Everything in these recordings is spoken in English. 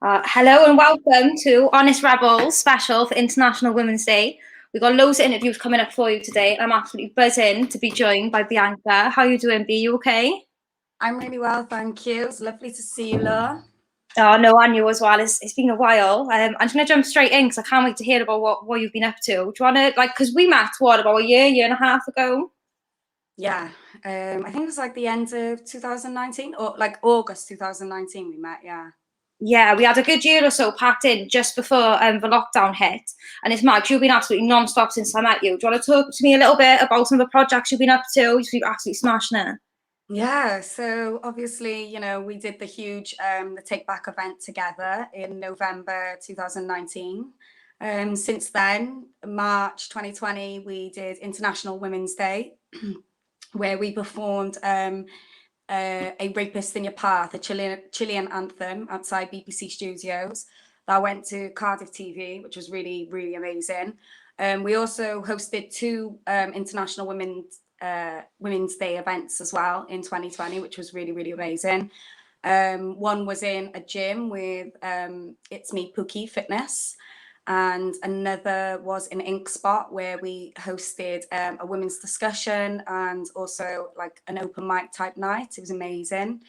Hello and welcome to Honest Rebels special for International Women's Day. We've got loads of interviews coming up for you today. I'm absolutely buzzing to be joined by Bianca. How are you doing, B? You okay? I'm really well, thank you. It's lovely to see you, Laura. Oh, no, and you as well. It's been a while. I'm just going to jump straight in because I can't wait to hear about what you've been up to. Do you want to, because we met, about a year and a half ago? Yeah, I think it was like the end of 2019 or like August 2019 we met, yeah. Yeah, we had a good year or so packed in just before the lockdown hit. And it's mad, you've been absolutely non-stop since I met you. Do you want to talk to me a little bit about some of the projects you've been up to? You've been absolutely smashing it. Yeah, so obviously, we did the huge the Take Back event together in November 2019. Since then, March 2020, we did International Women's Day, where we performed A Rapist in Your Path, a Chilean anthem outside BBC Studios. That went to Cardiff TV, which was really, really amazing. We also hosted two International Women's Day events as well in 2020, which was really, really amazing. One was in a gym with It's Me Pookie Fitness, and another was in Ink Spot, where we hosted a women's discussion and also like an open mic type night. It was amazing.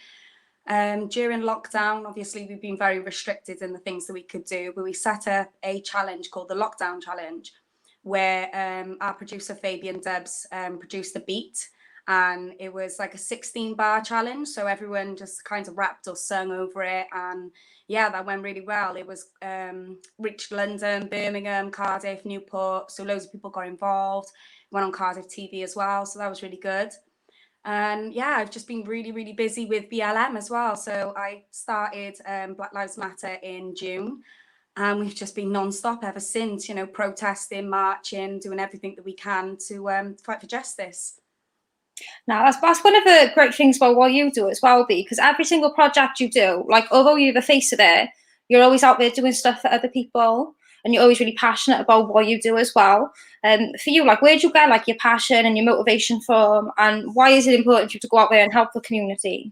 During lockdown, obviously, we've been very restricted in the things that we could do, but we set up a challenge called the Lockdown Challenge, where our producer Fabian Dubs produced the beat, and it was like a 16-bar challenge, so everyone just kind of rapped or sung over it, and yeah, that went really well. It was reached London, Birmingham, Cardiff, Newport, so loads of people got involved. Went on Cardiff TV as well, so that was really good. And yeah, I've just been really, really busy with BLM as well. So I started Black Lives Matter in June, and we've just been non-stop ever since, protesting, marching, doing everything that we can to fight for justice. Now, that's one of the great things about what you do as well, B, because every single project you do, like, although you're the face of it, you're always out there doing stuff for other people, and you're always really passionate about what you do as well. For you, like, where do you get, like, your passion and your motivation from, and why is it important for you to go out there and help the community?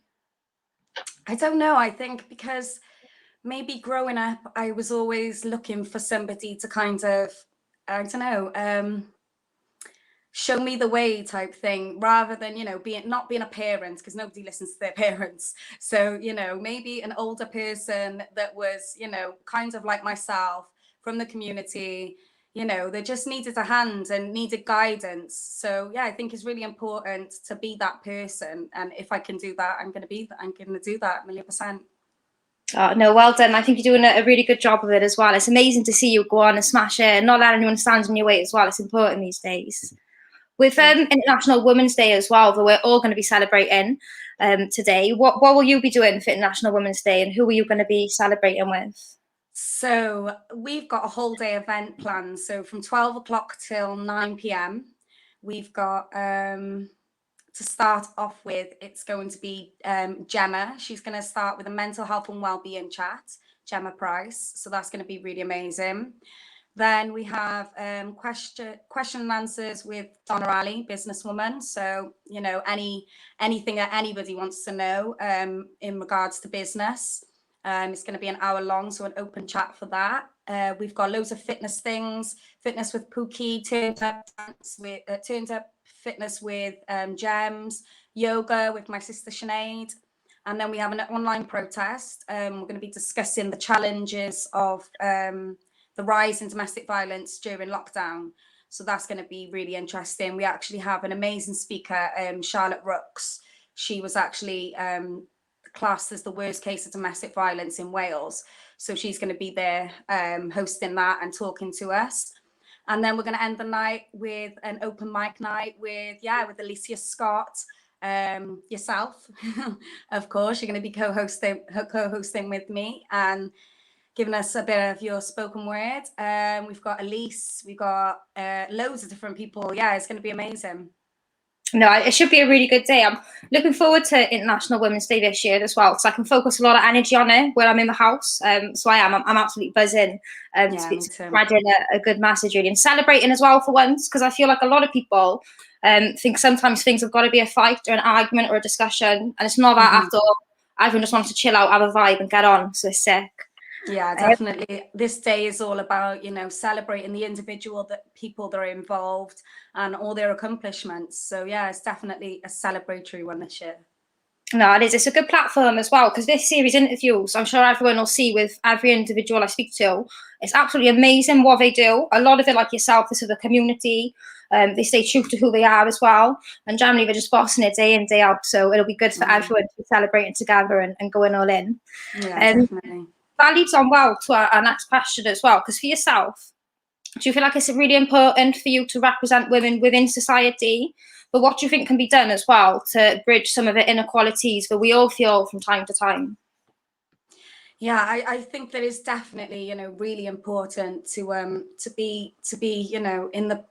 I don't know. I think because maybe growing up, I was always looking for somebody to kind of, I don't know, show me the way type thing, rather than not being a parent, because nobody listens to their parents. So maybe an older person that was kind of like myself, from the community, they just needed a hand and needed guidance. So yeah, I think it's really important to be that person, and if I can do that, I'm going to do that 1,000,000%. Oh, no, well done. I think you're doing a really good job of it as well. It's amazing to see you go on and smash it and not let anyone stand in your way as well. It's important these days. With International Women's Day as well, that we're all going to be celebrating today. What will you be doing for International Women's Day, and who are you going to be celebrating with? So we've got a whole day event planned. So from 12 o'clock till 9 p.m. we've got to start off with, it's going to be Gemma. She's going to start with a mental health and wellbeing chat, Gemma Price. So that's going to be really amazing. Then we have question and answers with Donna Ali, businesswoman. So, anything that anybody wants to know in regards to business. It's going to be an hour long, so an open chat for that. We've got loads of fitness things, fitness with Pookie, turned up fitness with Gems, yoga with my sister Sinead. And then we have an online protest. We're going to be discussing the challenges of the rise in domestic violence during lockdown. So that's going to be really interesting. We actually have an amazing speaker, Charlotte Rooks. She was actually classed as the worst case of domestic violence in Wales. So she's going to be there hosting that and talking to us. And then we're going to end the night with an open mic night with Alicia Scott, yourself, of course. You're going to be co-hosting with me and giving us a bit of your spoken word. We've got Elise, we've got loads of different people. Yeah, it's going to be amazing. No, it should be a really good day. I'm looking forward to International Women's Day this year as well, because I can focus a lot of energy on it when I'm in the house. So I'm absolutely buzzing spreading a good message really, and celebrating as well for once, because I feel like a lot of people think sometimes things have got to be a fight or an argument or a discussion, and it's not that at all. Everyone just wants to chill out, have a vibe, and get on. So it's sick. Yeah, definitely. This day is all about, you know, celebrating the individual people that are involved and all their accomplishments. So yeah, it's definitely a celebratory one this year. No, it is. It's a good platform as well, because this series interviews, I'm sure everyone will see with every individual I speak to, it's absolutely amazing what they do. A lot of it, like yourself, is for the community. They stay true to who they are as well. And generally, they're just bossing it day in, day out. So it'll be good for everyone to be celebrating together and going all in. Yeah, definitely. That leads on well to our next question as well, because for yourself, do you feel like it's really important for you to represent women within society? But what do you think can be done as well to bridge some of the inequalities that we all feel from time to time? Yeah, I think that is definitely, you know, really important to be, you know, in the,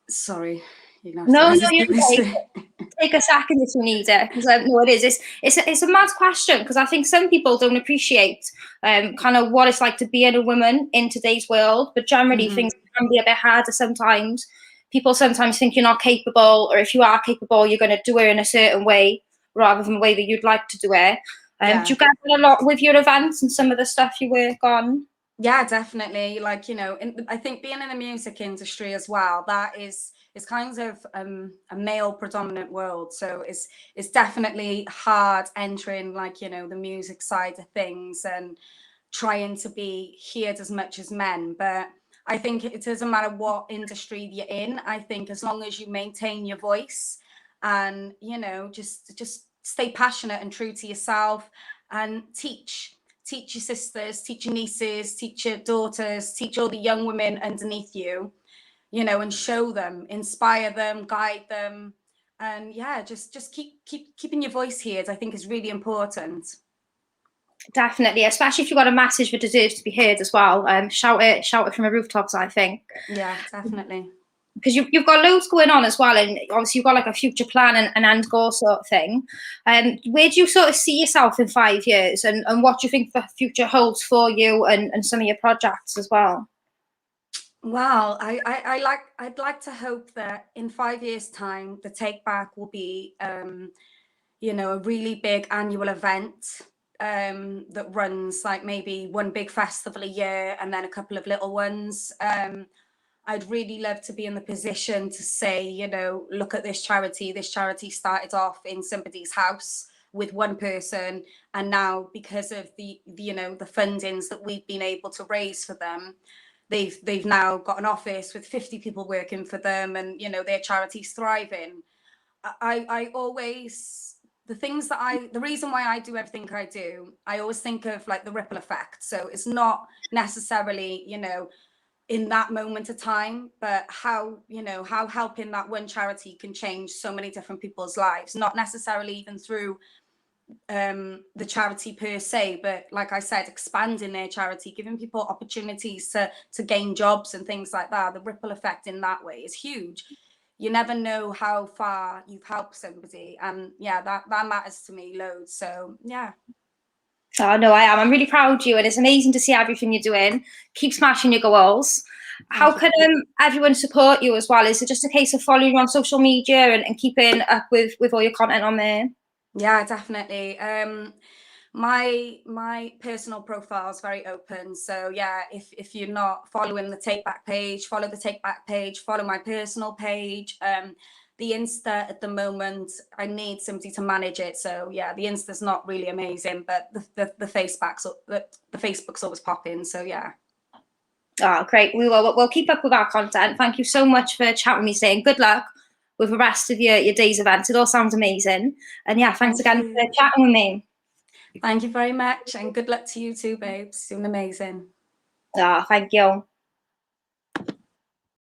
sorry, you're gonna No, have to you're get this okay. through. Take a second if you need it, because no, it is. It's a mad question, because I think some people don't appreciate kind of what it's like to be a woman in today's world. But generally, things can be a bit harder sometimes. People sometimes think you're not capable, or if you are capable, you're going to do it in a certain way rather than the way that you'd like to do it. Yeah. Do you get that a lot with your events and some of the stuff you work on? Yeah, definitely. Like, you know, I think being in the music industry as well, that is kind of a male predominant world. So it's definitely hard entering, like, you know, the music side of things and trying to be heard as much as men. But I think it doesn't matter what industry you're in. I think as long as you maintain your voice and, you know, just stay passionate and true to yourself and teach your sisters, teach your nieces, teach your daughters, teach all the young women underneath you, you know, and show them, inspire them, guide them. And yeah, just keeping your voice heard, I think is really important. Definitely, especially if you've got a message that deserves to be heard as well. Shout it from the rooftops, I think. Yeah, definitely. Because you've got loads going on as well, and obviously you've got like a future plan and an end goal sort of thing. Where do you sort of see yourself in 5 years, and what do you think the future holds for you and some of your projects as well? Wow, I'd like to hope that in 5 years' time, the Take Back will be, you know, a really big annual event that runs like maybe one big festival a year and then a couple of little ones. I'd really love to be in the position to say, you know, look at this charity. This charity started off in somebody's house with one person, and now because of the you know, the fundings that we've been able to raise for them, they've now got an office with 50 people working for them, and you know, their charity's thriving. I always, the reason why I do everything I do, I always think of like the ripple effect. So it's not necessarily, you know, in that moment of time, but how, you know, how helping that one charity can change so many different people's lives, not necessarily even through the charity per se, but like I said, expanding their charity, giving people opportunities to gain jobs and things like that. The ripple effect in that way is huge. You never know how far you've helped somebody, and yeah, that matters to me loads. So yeah. Oh no, I am. I'm really proud of you, and it's amazing to see everything you're doing. Keep smashing your goals. How can everyone support you as well? Is it just a case of following you on social media and keeping up with all your content on there? Yeah, definitely. My personal profile is very open. So yeah, if you're not following the Take Back page, follow the Take Back page, follow my personal page. The Insta at the moment, I need somebody to manage it. So yeah, the Insta's not really amazing, but the Facebook's always popping. So yeah. Oh, great. We'll keep up with our content. Thank you so much for chatting with me today, and good luck with the rest of your day's events. It all sounds amazing. And yeah, thanks again for chatting with me. Thank you very much, and good luck to you too, babes. Doing amazing. Oh, thank you.